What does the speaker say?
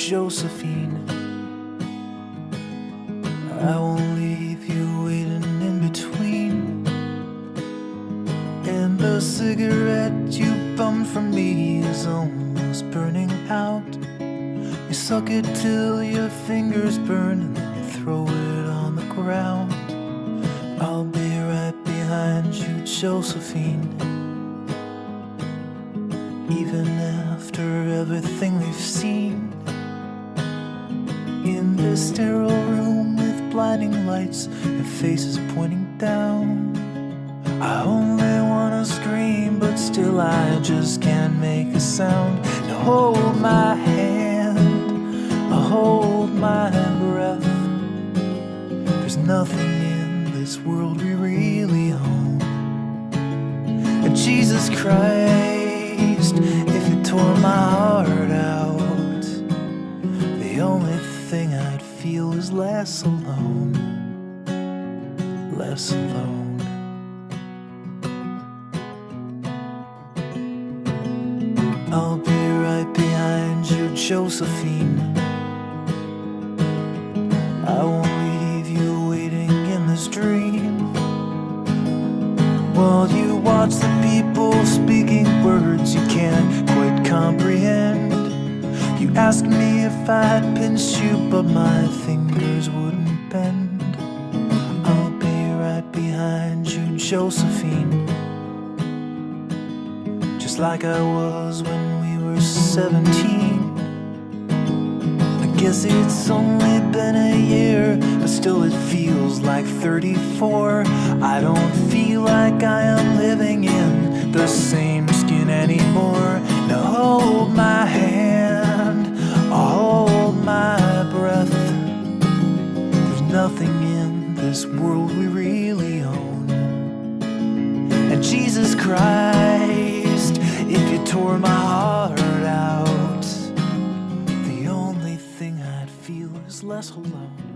Josephine. I won't leave you waiting in between. And the cigarette you bummed from me is almost burning out. You suck it till your fingers burn and then you throw it on the ground. I'll be right behind you, Josephine. Even after everything we've seen, in this sterile room with blinding lights and faces pointing down, I only wanna scream, but still I just can't make a sound. Now hold my hand, hold my breath. There's nothing in this world we really own. And Jesus Christ, if you tore my heart out, the only thing I'd feel is less alone, less alone. I'll be right behind you, Josephine. I won't leave you waiting in this dream, while you watch the people speaking words you can't quite comprehend. You asked me if I'd pinch you, but my fingers wouldn't bend. I'll be right behind you, Josephine, just like I was when we were 17. I guess it's only been a year, but still it feels like 34. I don't feel like I am living in the same skin anymore. Now hold my hand, hold my breath. There's nothing in this world we really own. And Jesus Christ, if you tore my heart out, the only thing I'd feel is less alone.